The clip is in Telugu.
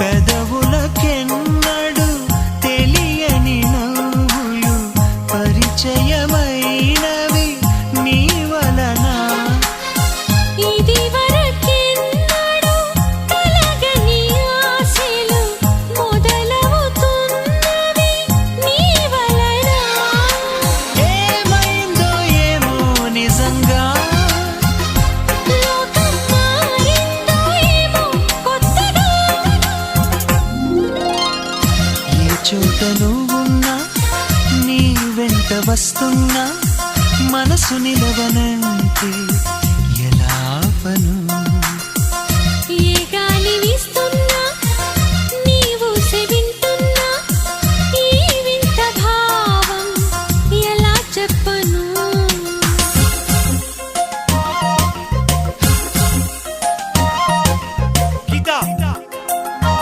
పెదవులకెన్నడు తెలియని నవ్వులు పరిచయమైనవి నీ వలన. ఇదివరకెన్నడు కలగని ఆశలు మొదలవుతున్నవి నీ వలన. ఏమైందో ఏమో నిజంగా, లోకం మారిందో ఏమో కొత్తగా. ఏ చోట నువ్వున్నా నీ వెంట వస్తున్నా మనసు నిలవనంటే ఎలా ఆపను.